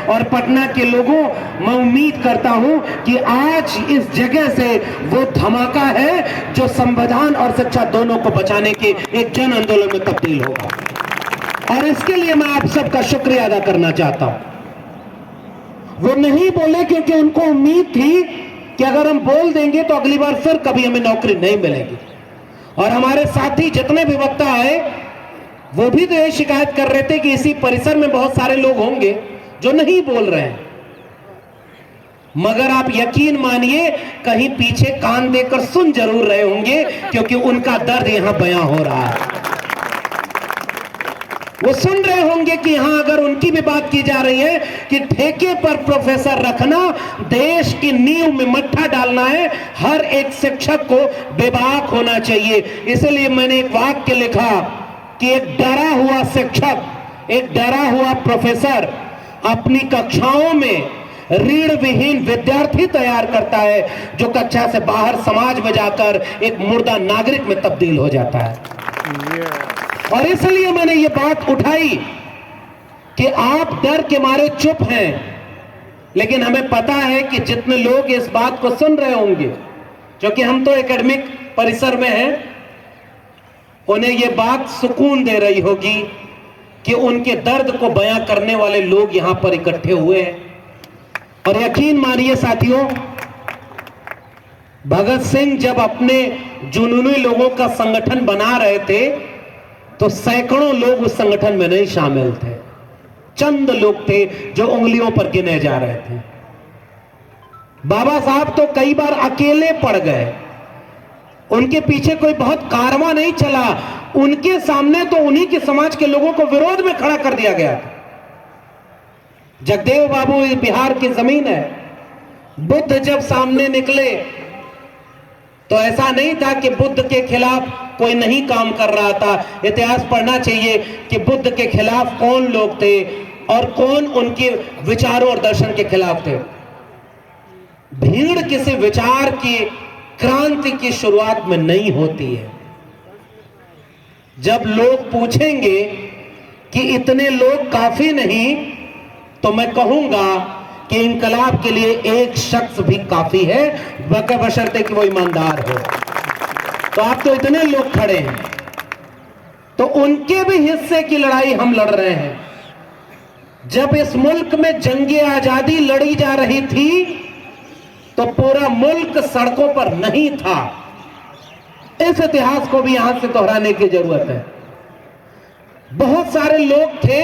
और पटना के लोगों, मैं उम्मीद करता हूं कि आज इस जगह से वो धमाका है जो संविधान और शिक्षा दोनों को बचाने के एक जन आंदोलन में तब्दील होगा। और इसके लिए मैं आप सबका शुक्रिया अदा करना चाहता हूं। वो नहीं बोले क्योंकि उनको उम्मीद थी कि अगर हम बोल देंगे तो अगली बार फिर कभी हमें नौकरी नहीं मिलेगी। और हमारे साथी जितने भी वक्ता आए वो भी तो ये शिकायत कर रहे थे कि इसी परिसर में बहुत सारे लोग होंगे जो नहीं बोल रहे हैं, मगर आप यकीन मानिए कहीं पीछे कान देकर सुन जरूर रहे होंगे, क्योंकि उनका दर्द यहां बयां हो रहा है। वो सुन रहे होंगे कि यहां अगर उनकी भी बात की जा रही है कि ठेके पर प्रोफेसर रखना देश की नींव में मट्ठा डालना है, हर एक शिक्षक को बेबाक होना चाहिए। इसलिए मैंने एक वाक्य लिखा कि एक डरा हुआ शिक्षक, एक डरा हुआ प्रोफेसर अपनी कक्षाओं में ऋण विहीन विद्यार्थी तैयार करता है, जो कक्षा से बाहर समाज में जाकर एक मुर्दा नागरिक में तब्दील हो जाता है। और इसलिए मैंने ये बात उठाई कि आप डर के मारे चुप हैं, लेकिन हमें पता है कि जितने लोग इस बात को सुन रहे होंगे, क्योंकि हम तो एकेडमिक परिसर में हैं, उन्हें ये बात सुकून दे रही होगी कि उनके दर्द को बयां करने वाले लोग यहां पर इकट्ठे हुए हैं। और यकीन मानिए साथियों, भगत सिंह जब अपने जुनूनी लोगों का संगठन बना रहे थे तो सैकड़ों लोग उस संगठन में नहीं शामिल थे, चंद लोग थे जो उंगलियों पर गिने जा रहे थे। बाबा साहब तो कई बार अकेले पड़ गए, उनके पीछे कोई बहुत कारवां नहीं चला, उनके सामने तो उन्हीं के समाज के लोगों को विरोध में खड़ा कर दिया गया। जगदेव बाबू बिहार की जमीन है, बुद्ध जब सामने निकले तो ऐसा नहीं था कि बुद्ध के खिलाफ कोई नहीं काम कर रहा था। इतिहास पढ़ना चाहिए कि बुद्ध के खिलाफ कौन लोग थे और कौन उनके विचारों और दर्शन के खिलाफ थे। भीड़ किसी विचार की क्रांति की शुरुआत में नहीं होती है। जब लोग पूछेंगे कि इतने लोग काफी नहीं, तो मैं कहूंगा कि इंकलाब के लिए एक शख्स भी काफी है, बशर्ते कि वो ईमानदार हो। तो आप तो इतने लोग खड़े हैं, तो उनके भी हिस्से की लड़ाई हम लड़ रहे हैं। जब इस मुल्क में जंगे आजादी लड़ी जा रही थी तो पूरा मुल्क सड़कों पर नहीं था। इस इतिहास को भी यहां से दोहराने की जरूरत है। बहुत सारे लोग थे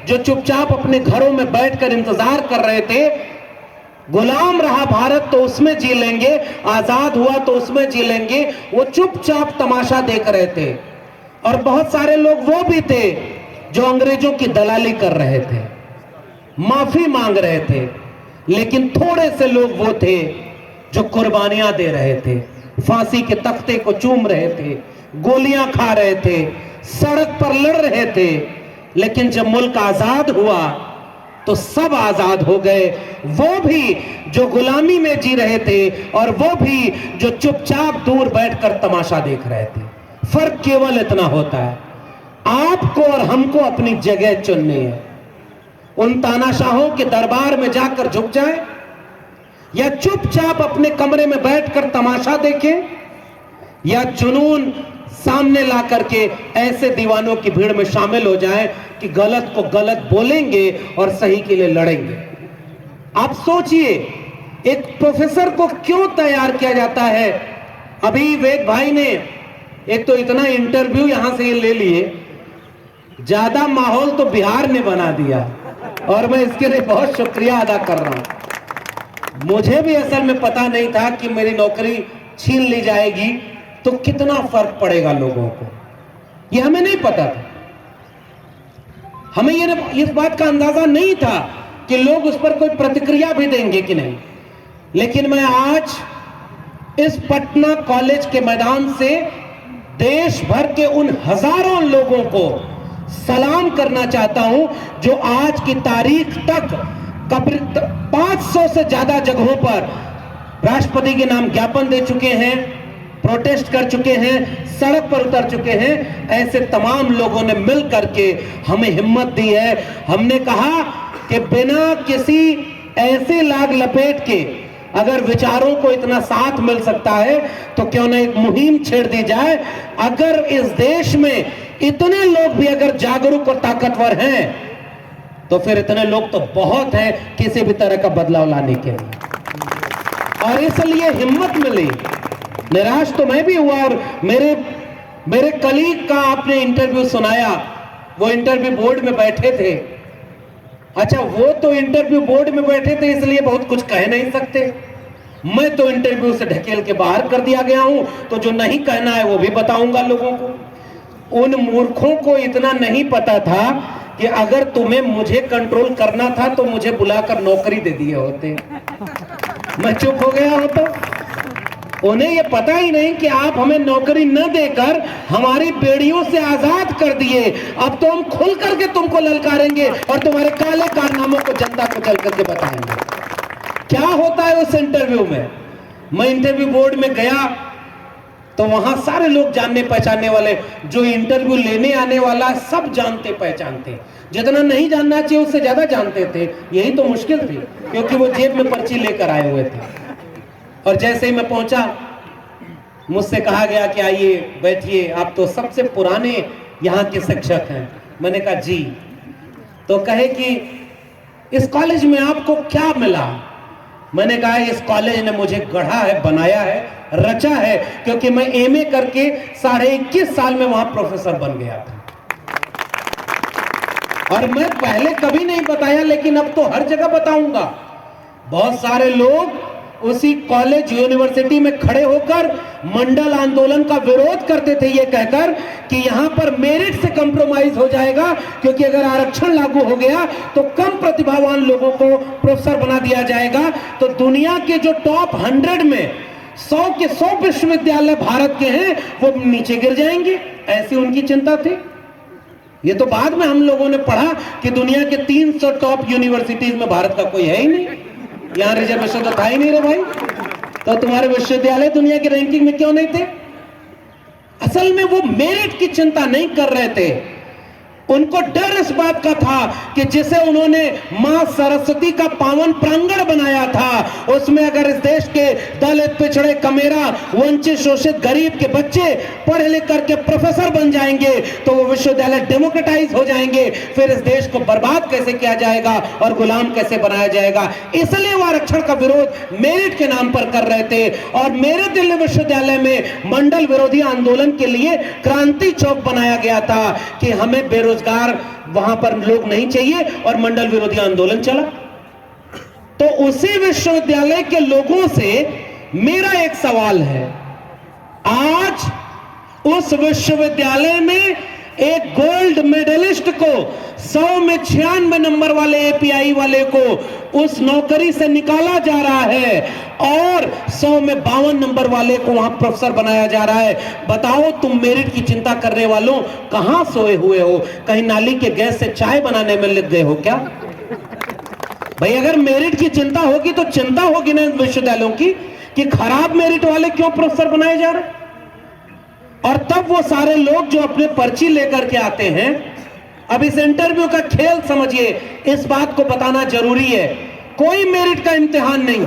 जो चुपचाप अपने घरों में बैठकर इंतजार कर रहे थे। गुलाम रहा भारत तो उसमें जी लेंगे, आजाद हुआ तो उसमें जी लेंगे, वो चुपचाप तमाशा देख रहे थे। और बहुत सारे लोग वो भी थे जो अंग्रेजों की दलाली कर रहे थे, माफी मांग रहे थे। लेकिन थोड़े से लोग वो थे जो कुर्बानियां दे रहे थे, फांसी के तख्ते को चूम रहे थे, गोलियां खा रहे थे, सड़क पर लड़ रहे थे। लेकिन जब मुल्क आजाद हुआ तो सब आजाद हो गए, वो भी जो गुलामी में जी रहे थे और वो भी जो चुपचाप दूर बैठकर तमाशा देख रहे थे। फर्क केवल इतना होता है, आपको और हमको अपनी जगह चुननी है। उन तानाशाहों के दरबार में जाकर झुक जाए या चुपचाप अपने कमरे में बैठकर तमाशा देखें, या जुनून सामने ला करके ऐसे दीवानों की भीड़ में शामिल हो जाएं कि गलत को गलत बोलेंगे और सही के लिए लड़ेंगे। आप सोचिए, एक प्रोफेसर को क्यों तैयार किया जाता है। अभी वेद भाई ने एक तो इतना इंटरव्यू यहां से ले लिए, ज्यादा माहौल तो बिहार ने बना दिया और मैं इसके लिए बहुत शुक्रिया अदा कर रहा हूं। मुझे भी असल में पता नहीं था कि मेरी नौकरी छीन ली जाएगी तो कितना फर्क पड़ेगा लोगों को, यह हमें नहीं पता था। हमें इस बात का अंदाजा नहीं था कि लोग उस पर कोई प्रतिक्रिया भी देंगे कि नहीं। लेकिन मैं आज इस पटना कॉलेज के मैदान से देश भर के उन हजारों लोगों को सलाम करना चाहता हूं जो आज की तारीख तक 500 से ज्यादा जगहों पर राष्ट्रपति के नाम ज्ञापन दे चुके हैं, प्रोटेस्ट कर चुके हैं, सड़क पर उतर चुके हैं। ऐसे तमाम लोगों ने मिल करके हमें हिम्मत दी है। हमने कहा कि बिना किसी ऐसे लाग लपेट के अगर विचारों को इतना साथ मिल सकता है तो क्यों ना एक मुहिम छेड़ दी जाए। अगर इस देश में इतने लोग भी अगर जागरूक और ताकतवर हैं तो फिर इतने लोग तो बहुत हैं किसी भी तरह का बदलाव लाने के लिए। और इसलिए हिम्मत मिली। निराश तो मैं भी हुआ। और मेरे कलीग का आपने इंटरव्यू सुनाया, वो इंटरव्यू बोर्ड में बैठे थे। अच्छा, वो तो इंटरव्यू बोर्ड में बैठे थे इसलिए बहुत कुछ कह नहीं सकते। मैं तो इंटरव्यू से ढकेल के बाहर कर दिया गया हूं, तो जो नहीं कहना है वो भी बताऊंगा लोगों को। उन मूर्खों को इतना नहीं पता था कि अगर तुम्हें मुझे कंट्रोल करना था तो मुझे बुलाकर नौकरी दे दिए होते। मैं चुप हो गया होता। उन्हें यह पता ही नहीं कि आप हमें नौकरी न देकर हमारी बेड़ियों से आजाद कर दिए। अब तो हम खुल करके तुमको ललकारेंगे और तुम्हारे काले कारनामों को जनता को चल करके बताएंगे। क्या होता है उस इंटरव्यू में? मैं इंटरव्यू बोर्ड में गया तो वहां सारे लोग जानने पहचानने वाले, जो इंटरव्यू लेने आने वाला सब जानते पहचानते, जितना नहीं जानना चाहिए उससे ज्यादा जानते थे। यही तो मुश्किल थी, क्योंकि वो जेब में पर्ची लेकर आए हुए थे। और जैसे ही मैं पहुंचा, मुझसे कहा गया कि आइए बैठिए, आप तो सबसे पुराने यहाँ के शिक्षक हैं। मैंने कहा जी। तो कहे कि इस कॉलेज में आपको क्या मिला? मैंने कहा इस कॉलेज ने मुझे गढ़ा है, बनाया है, रचा है, क्योंकि मैं एमए करके 21.5 साल में वहां प्रोफेसर बन गया था। और मैं पहले कभी नहीं बताया, लेकिन अब तो हर जगह बताऊंगा। बहुत सारे लोग उसी कॉलेज यूनिवर्सिटी में खड़े होकर मंडल आंदोलन का विरोध करते थे, ये कहकर कि यहां पर मेरिट से कंप्रोमाइज हो जाएगा, क्योंकि अगर आरक्षण लागू हो गया तो कम प्रतिभावान लोगों को प्रोफेसर बना दिया जाएगा। तो दुनिया के जो टॉप 100 में 100 के 100 विश्वविद्यालय भारत के हैं, वो नीचे गिर जाएंगे, ऐसी उनकी चिंता थी। ये तो बाद में हम लोगों ने पढ़ा कि दुनिया के 300 टॉप यूनिवर्सिटीज में भारत का कोई है ही नहीं। यहां रिजर्वेशन तो था ही नहीं रे भाई, तो तुम्हारे विश्वविद्यालय दुनिया की रैंकिंग में क्यों नहीं थे? असल में वो मेरिट की चिंता नहीं कर रहे थे। उनको डर इस बात का था कि जिसे उन्होंने मां सरस्वती का पावन प्रांगण बनाया था, उसमें अगर इस देश के दलित, पिछड़े, कमेरा, वंचित, शोषित, गरीब के बच्चे पढ़ लिख करके प्रोफेसर बन जाएंगे तो वो विश्वविद्यालय डेमोक्रेटाइज हो जाएंगे। फिर इस देश को बर्बाद कैसे किया जाएगा और गुलाम कैसे बनाया जाएगा। इसलिए वो आरक्षण का विरोध मेरिट के नाम पर कर रहे थे। और मेरे दिल्ली विश्वविद्यालय में मंडल विरोधी आंदोलन के लिए क्रांति चौक बनाया गया था कि हमें बेरोजगार वहां पर लोग नहीं चाहिए, और मंडल विरोधी आंदोलन चला। तो उसी विश्वविद्यालय के लोगों से मेरा एक सवाल है, आज उस विश्वविद्यालय में एक गोल्ड मेडलिस्ट को 100 में 96 नंबर वाले एपीआई वाले को उस नौकरी से निकाला जा रहा है और 100 में 52 नंबर वाले को वहां प्रोफेसर बनाया जा रहा है। बताओ तुम मेरिट की चिंता करने वालों कहां सोए हुए हो? कहीं नाली के गैस से चाय बनाने में लग गए हो क्या? भाई अगर मेरिट की चिंता होगी तो चिंता होगी ना विश्वविद्यालयों की कि खराब मेरिट वाले क्यों प्रोफेसर बनाए जा रहे हैं। और तब वो सारे लोग जो अपने पर्ची लेकर के आते हैं, अब इस इंटरव्यू का खेल समझिए, इस बात को बताना जरूरी है, कोई मेरिट का इम्तिहान नहीं।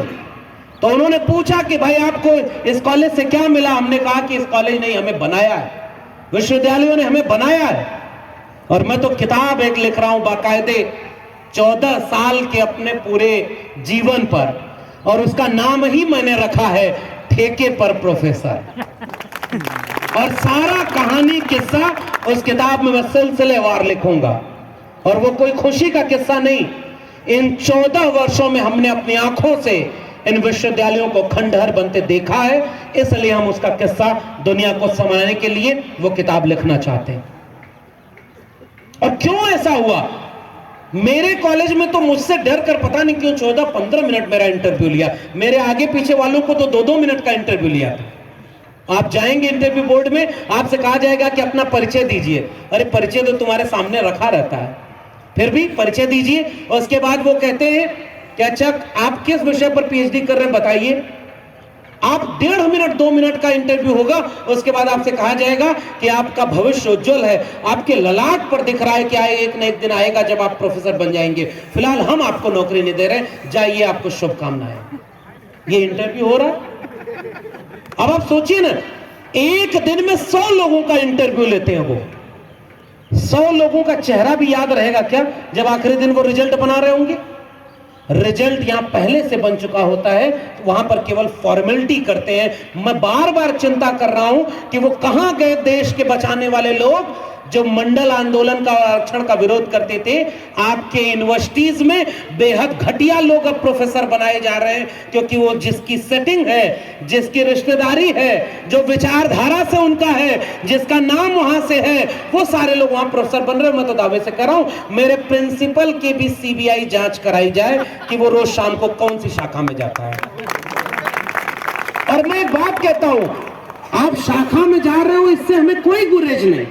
तो उन्होंने पूछा कि भाई आपको इस कॉलेज से क्या मिला? हमने कहा कि इस कॉलेज ने हमें बनाया है, विश्वविद्यालयों ने हमें बनाया है। और मैं तो किताब एक लिख रहा हूं बाकायदे 14 साल के अपने पूरे जीवन पर, और उसका नाम ही मैंने रखा है ठेके पर प्रोफेसर। और सारा कहानी किस्सा उस किताब में मैं सिलसिलेवार लिखूंगा। और वो कोई खुशी का किस्सा नहीं, इन 14 वर्षों में हमने अपनी आंखों से इन विश्वविद्यालयों को खंडहर बनते देखा है, इसलिए हम उसका किस्सा दुनिया को समझाने के लिए वो किताब लिखना चाहते हैं। और क्यों ऐसा हुआ? मेरे कॉलेज में तो मुझसे डर कर पता नहीं क्यों 14-15 मिनट मेरा इंटरव्यू लिया। मेरे आगे पीछे वालों को तो 2-2 मिनट का इंटरव्यू लिया था। आप जाएंगे इंटरव्यू बोर्ड में, आपसे कहा जाएगा कि अपना परिचय दीजिए। अरे परिचय तो तुम्हारे सामने रखा रहता है, फिर भी परिचय दीजिए। और उसके बाद वो कहते हैं कि अच्छा आप किस विषय पर पीएचडी कर रहे हैं बताइए। आप 1.5 मिनट 2 मिनट का इंटरव्यू होगा, उसके बाद आपसे कहा जाएगा कि आपका भविष्य उज्जवल है, आपके ललाट पर दिख रहा है कि एक न एक दिन आएगा जब आप प्रोफेसर बन जाएंगे, फिलहाल हम आपको नौकरी नहीं दे रहे, जाइए, आपको शुभकामनाएं। ये इंटरव्यू हो रहा है। अब आप सोचिए ना, एक दिन में 100 लोगों का इंटरव्यू लेते हैं वो। 100 लोगों का चेहरा भी याद रहेगा क्या जब आखिरी दिन वो रिजल्ट बना रहे होंगे? रिजल्ट यहां पहले से बन चुका होता है, तो वहां पर केवल फॉर्मेलिटी करते हैं। मैं बार बार चिंता कर रहा हूं कि वो कहां गए देश के बचाने वाले लोग जो मंडल आंदोलन का और आरक्षण का विरोध करते थे। आपके यूनिवर्सिटीज में बेहद घटिया लोग अब प्रोफेसर बनाए जा रहे हैं, क्योंकि वो जिसकी सेटिंग है, जिसकी रिश्तेदारी है, जो विचारधारा से उनका है, जिसका नाम वहां से है, वो सारे लोग वहां प्रोफेसर बन रहे हैं। मैं तो दावे से कर रहा हूं, मेरे प्रिंसिपल की भी सीबीआई जांच कराई जाए कि वो रोज शाम को कौन सी शाखा में जाता है। और मैं एक बात कहता हूं, आप शाखा में जा रहे हो, इससे हमें कोई गुरेज नहीं,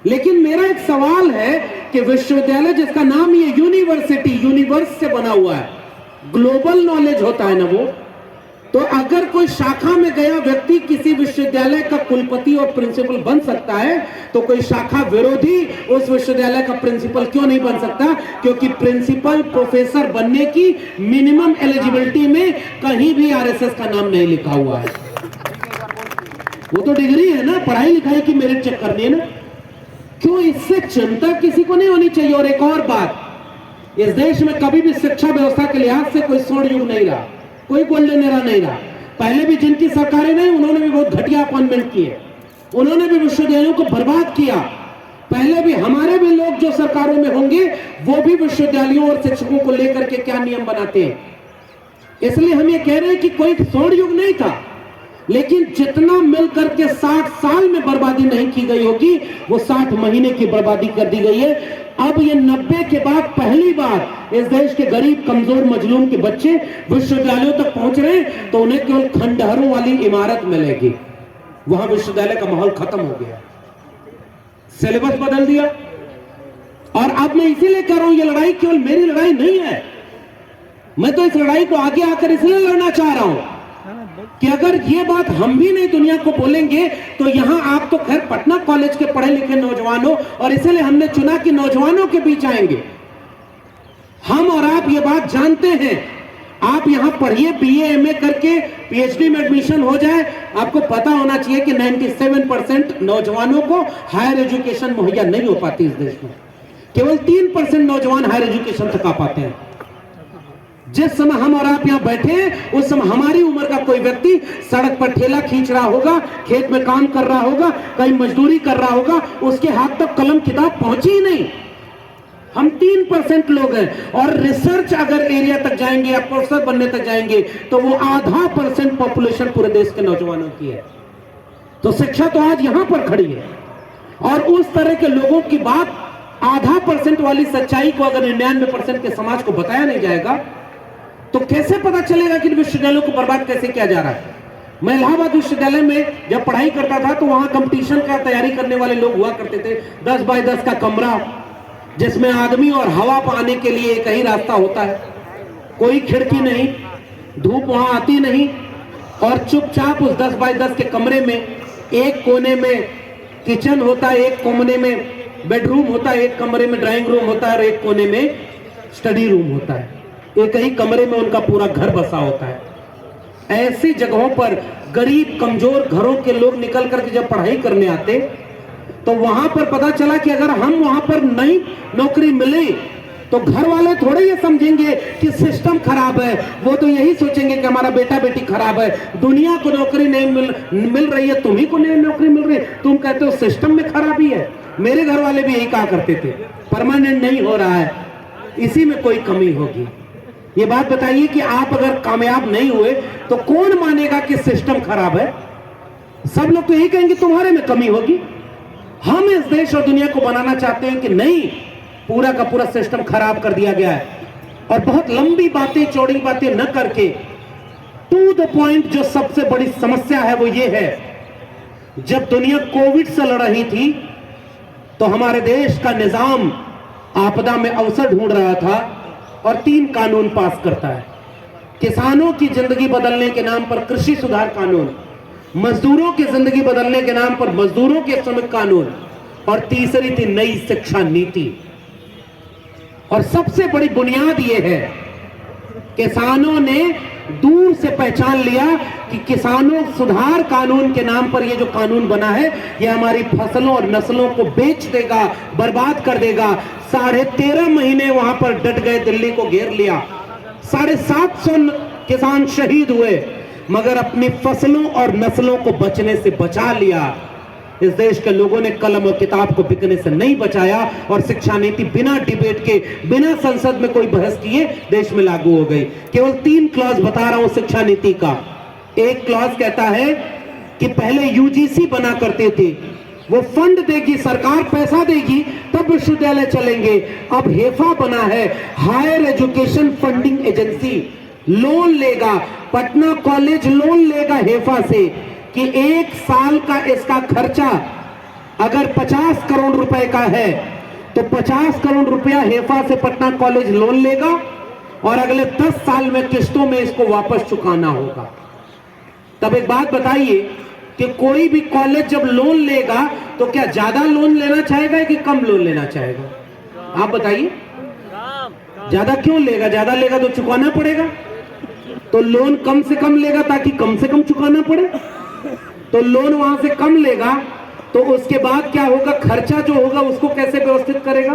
लेकिन मेरा एक सवाल है कि विश्वविद्यालय जिसका नाम ये यूनिवर्सिटी, यूनिवर्स से बना हुआ है, ग्लोबल नॉलेज होता है ना वो, तो अगर कोई शाखा में गया व्यक्ति किसी विश्वविद्यालय का कुलपति और प्रिंसिपल बन सकता है, तो कोई शाखा विरोधी उस विश्वविद्यालय का प्रिंसिपल क्यों नहीं बन सकता? क्योंकि प्रिंसिपल प्रोफेसर बनने की मिनिमम एलिजिबिलिटी में कहीं भी आरएसएस का नाम नहीं लिखा हुआ है। वो तो डिग्री है ना, पढ़ाई लिखाई की मेरिट चेक करनी है ना। क्यों? इससे चिंता किसी को नहीं होनी चाहिए। और एक और बात, इस देश में कभी भी शिक्षा व्यवस्था के लिहाज से कोई स्वर्ण युग नहीं रहा, कोई गोल्डन एरा नहीं रहा। पहले भी जिनकी सरकारें नहीं, उन्होंने भी बहुत घटिया अपॉइंटमेंट किए, उन्होंने भी विश्वविद्यालयों को बर्बाद किया। पहले भी हमारे भी लोग जो सरकारों में होंगे, वो भी विश्वविद्यालयों और शिक्षकों को लेकर के क्या नियम बनाते हैं। इसलिए हम ये कह रहे हैं कि कोई स्वर्ण युग नहीं था, लेकिन जितना मिलकर के 60 साल में बर्बादी नहीं की गई होगी, वो 60 महीने की बर्बादी कर दी गई है। अब ये 90 के बाद पहली बार इस देश के गरीब कमजोर मजलूम के बच्चे विश्वविद्यालयों तक पहुंच रहे हैं, तो उन्हें केवल खंडहरों वाली इमारत मिलेगी। वहां विश्वविद्यालय का माहौल खत्म हो गया, सिलेबस बदल दिया। और अब मैं इसीलिए कह रहा हूं, ये लड़ाई केवल मेरी लड़ाई नहीं है, मैं तो इस लड़ाई को आगे आकर इसलिए लड़ना चाह रहा हूं कि अगर ये बात हम भी नहीं दुनिया को बोलेंगे, तो यहां आप तो खैर पटना कॉलेज के पढ़े लिखे नौजवानों, और इसलिए हमने चुना कि नौजवानों के बीच आएंगे। हम और आप ये बात जानते हैं, आप यहां पढ़िए, बीए एमए करके पीएचडी में एडमिशन हो जाए। आपको पता होना चाहिए कि 97% नौजवानों को हायर एजुकेशन मुहैया नहीं हो पाती इस देश में, केवल 3% नौजवान हायर एजुकेशन तक आ पाते हैं। जिस समय हम और आप यहां बैठे हैं, उस समय हमारी उम्र का कोई व्यक्ति सड़क पर ठेला खींच रहा होगा, खेत में काम कर रहा होगा, कहीं मजदूरी कर रहा होगा, उसके हाथ तक कलम किताब पहुंची ही नहीं। हम 3% लोग हैं, और रिसर्च अगर एरिया तक जाएंगे या प्रोफेसर बनने तक जाएंगे, तो वो 0.5% पॉपुलेशन पूरे देश के नौजवानों की है। तो शिक्षा तो आज यहां पर खड़ी है, और उस तरह के लोगों की बात 0.5% वाली सच्चाई को अगर 99% के समाज को बताया नहीं जाएगा, तो कैसे पता चलेगा कि विश्वविद्यालयों को बर्बाद कैसे किया जा रहा है। मैं इलाहाबाद विश्वविद्यालय में जब पढ़ाई करता था, तो वहां कंपटीशन का तैयारी करने वाले लोग हुआ करते थे। 10 बाय 10 का कमरा, जिसमें आदमी और हवा पाने के लिए एक ही रास्ता होता है, कोई खिड़की नहीं, धूप वहां आती नहीं, और चुपचाप उस 10 बाय 10 के कमरे में एक कोने में किचन होता है, एक कोने में बेडरूम होता है, एक कमरे में ड्राइंग रूम होता है, और एक कोने में स्टडी रूम होता है। एक ही कमरे में उनका पूरा घर बसा होता है। ऐसी जगहों पर गरीब कमजोर घरों के लोग निकल करके जब पढ़ाई करने आते, तो वहां पर पता चला कि अगर हम वहां पर नई नौकरी मिले, तो घर वाले थोड़े ये समझेंगे कि सिस्टम खराब है, वो तो यही सोचेंगे कि हमारा बेटा बेटी खराब है, दुनिया को नौकरी नहीं मिल रही है, तुम्ही को नई नौकरी मिल रही है, तुम कहते हो सिस्टम में खराबी है। मेरे घर वाले भी यही कहा करते थे, परमानेंट नहीं हो रहा है, इसी में कोई कमी होगी। ये बात बताइए कि आप अगर कामयाब नहीं हुए, तो कौन मानेगा कि सिस्टम खराब है? सब लोग तो यही कहेंगे तुम्हारे में कमी होगी। हम इस देश और दुनिया को बनाना चाहते हैं कि नहीं, पूरा का पूरा सिस्टम खराब कर दिया गया है। और बहुत लंबी बातें चौड़ी बातें न करके टू द पॉइंट, जो सबसे बड़ी समस्या है वो ये है, जब दुनिया कोविड से लड़ रही थी, तो हमारे देश का निजाम आपदा में अवसर ढूंढ रहा था और 3 कानून पास करता है। किसानों की जिंदगी बदलने के नाम पर कृषि सुधार कानून, मजदूरों की जिंदगी बदलने के नाम पर मजदूरों के श्रमिक कानून, और तीसरी थी नई शिक्षा नीति। और सबसे बड़ी बुनियाद यह है, किसानों ने दूर से पहचान लिया कि किसानों सुधार कानून के नाम पर यह जो कानून बना है, यह हमारी फसलों और नस्लों को बेच देगा, बर्बाद कर देगा। 13.5 महीने वहां पर डट गए, दिल्ली को घेर लिया, 750 किसान शहीद हुए, मगर अपनी फसलों और नस्लों को बचने से बचा लिया। इस देश के लोगों ने कलम और किताब को बिकने से नहीं बचाया, और शिक्षा नीति बिना डिबेट के, बिना संसद में कोई बहस किए देश में लागू हो गई। केवल 3 क्लॉज बता रहा हूं शिक्षा नीति का। एक क्लॉज कहता है कि पहले यूजीसी बना करते थे, वो फंड देगी, सरकार पैसा देगी, तब विश्वविद्यालय चलेंगे। अब हेफा बना है, higher education funding agency, loan लेगा, पटना कॉलेज लोन लेगा हेफा से, कि 1 साल का इसका खर्चा अगर 50 करोड़ रुपए का है, तो 50 करोड़ रुपया हेफा से पटना कॉलेज लोन लेगा, और अगले 10 साल में किस्तों में इसको वापस चुकाना होगा। तब एक बात बताइए कि कोई भी कॉलेज जब लोन लेगा तो क्या ज्यादा लोन लेना चाहेगा कि कम लोन लेना चाहेगा? आप बताइए। ज्यादा क्यों लेगा? ज्यादा लेगा तो चुकाना पड़ेगा, तो लोन कम से कम लेगा ताकि कम से कम चुकाना पड़े। तो लोन वहां से कम लेगा, तो उसके बाद क्या होगा, खर्चा जो होगा उसको कैसे व्यवस्थित करेगा?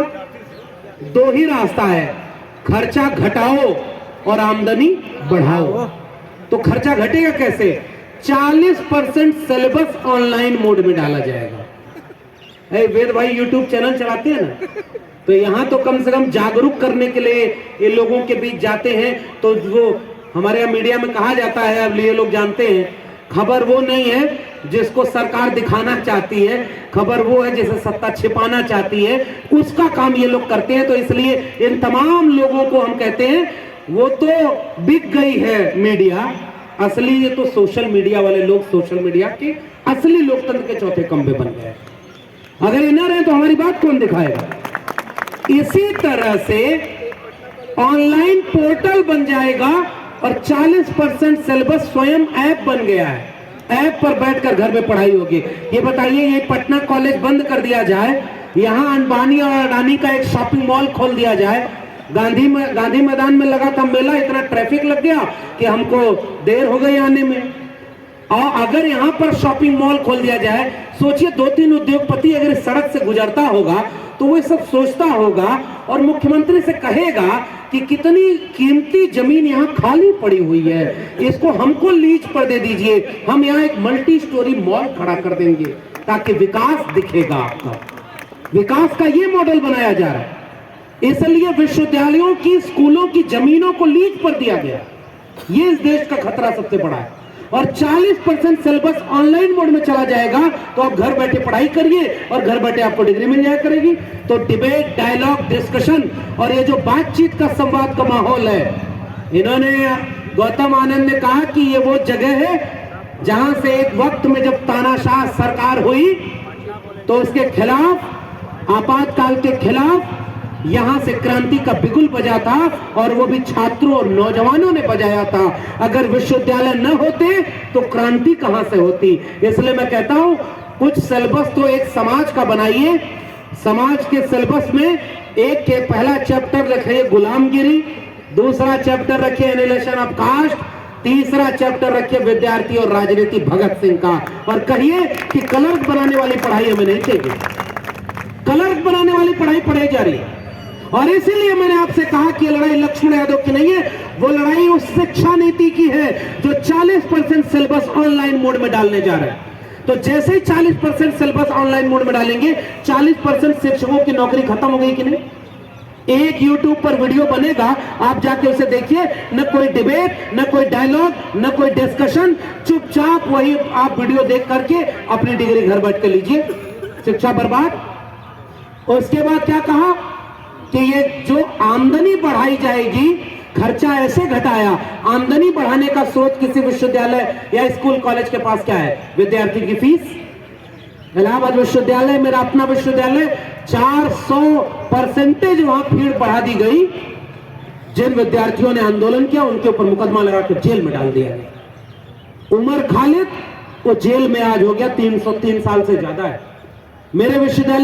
2 ही रास्ता है, खर्चा घटाओ और आमदनी बढ़ाओ। तो खर्चा घटेगा कैसे? 40% सिलेबस ऑनलाइन मोड में डाला जाएगा। वेद भाई यूट्यूब चैनल चलाते हैं ना, तो यहां तो कम से कम जागरूक करने के लिए ये लोगों के बीच जाते हैं। तो वो हमारे यहाँ मीडिया में कहा जाता है, अब ये लोग जानते हैं, खबर वो नहीं है जिसको सरकार दिखाना चाहती है, खबर वो है जिसे सत्ता छिपाना चाहती है, उसका काम ये लोग करते हैं। तो इसलिए इन तमाम लोगों को हम कहते हैं वो तो बिक गई है मीडिया, असली ये तो सोशल मीडिया वाले लोग, सोशल मीडिया के असली लोकतंत्र के चौथे खंभे बन गए। अगर ये ना रहे तो हमारी बात कौन दिखाएगा? इसी तरह से ऑनलाइन पोर्टल बन जाएगा और 40% सिलेबस स्वयं ऐप बन गया है, ऐप पर बैठकर घर में पढ़ाई होगी। ये बताइए, ये पटना कॉलेज बंद कर दिया जाए, यहां अंबानी और अडानी का एक शॉपिंग मॉल खोल दिया जाए, गांधी मैदान में लगा था मेला, इतना ट्रैफिक लग गया कि हमको देर हो गई आने में। और अगर यहां पर शॉपिंग मॉल खोल दिया जाए, सोचिए 2-3 उद्योगपति अगर इस सड़क से गुजरता होगा तो वो सब सोचता होगा और मुख्यमंत्री से कहेगा कि कितनी कीमती जमीन यहाँ खाली पड़ी हुई है, इसको हमको लीज पर दे दीजिए, हम यहाँ एक मल्टी स्टोरी मॉल खड़ा कर देंगे ताकि विकास दिखेगा। आपका विकास का ये मॉडल बनाया जा रहा है। इसलिए विश्वविद्यालयों की, स्कूलों की जमीनों को लीज पर दिया गया। ये इस देश का खतरा सबसे बड़ा है। और 40% सिलेबस ऑनलाइन मोड में चला जाएगा, तो आप घर बैठे पढ़ाई करिए और घर बैठे आपको डिग्री मिल जाया करेगी। तो डिबेट, डायलॉग, डिस्कशन और ये जो बातचीत का, संवाद का माहौल है, इन्होंने, गौतम आनंद ने कहा कि ये वो जगह है जहां से एक वक्त में जब तानाशाह सरकार हुई तो उसके खिलाफ, आपातकाल के खिलाफ यहां से क्रांति का बिगुल बजा था, और वो भी छात्रों और नौजवानों ने बजाया था। अगर विश्वविद्यालय न होते तो क्रांति कहां से होती? इसलिए मैं कहता हूं, कुछ सिलेबस तो एक समाज का बनाइए। समाज के सिलेबस में एक के पहला चैप्टर रखिए गुलामगिरी, दूसरा चैप्टर रखिए एनिहिलेशन ऑफ कास्ट, तीसरा चैप्टर रखिए विद्यार्थी और राजनीति भगत सिंह का, और कहिए कि क्लर्क बनाने वाली पढ़ाई हमें नहीं चाहिए। क्लर्क बनाने वाली पढ़ाई पढ़ाई जा रही है। और इसीलिए मैंने आपसे कहा कि लड़ाई लक्ष्मण यादव की नहीं है, वो लड़ाई उस शिक्षा नीति की है जो 40% सिलेबस ऑनलाइन मोड में डालने जा रहे हैं। तो जैसे ही 40% सिलेबस ऑनलाइन मोड में डालेंगे, 40% शिक्षकों की नौकरी खत्म हो गई कि नहीं? एक YouTube पर वीडियो बनेगा, आप जाके उसे देखिए, न कोई डिबेट, न कोई डायलॉग, न कोई डिस्कशन, चुपचाप वही आप वीडियो देख करके अपनी डिग्री घर बैठ के लीजिए। शिक्षा बर्बाद। और उसके बाद क्या कहा कि ये जो आमदनी बढ़ाई जाएगी, खर्चा ऐसे घटाया, आमदनी बढ़ाने का स्रोत किसी विश्वविद्यालय या स्कूल कॉलेज के पास क्या है? विद्यार्थी की फीस। इलाहाबाद विश्वविद्यालय, मेरा अपना विश्वविद्यालय, 400% वहां फीस बढ़ा दी गई। जिन विद्यार्थियों ने आंदोलन किया उनके ऊपर मुकदमा लगाकर जेल में डाल दिया गया। उमर खालिद वो जेल में आज हो गया 303 साल से ज्यादा है। मेरे विश्वविद्यालय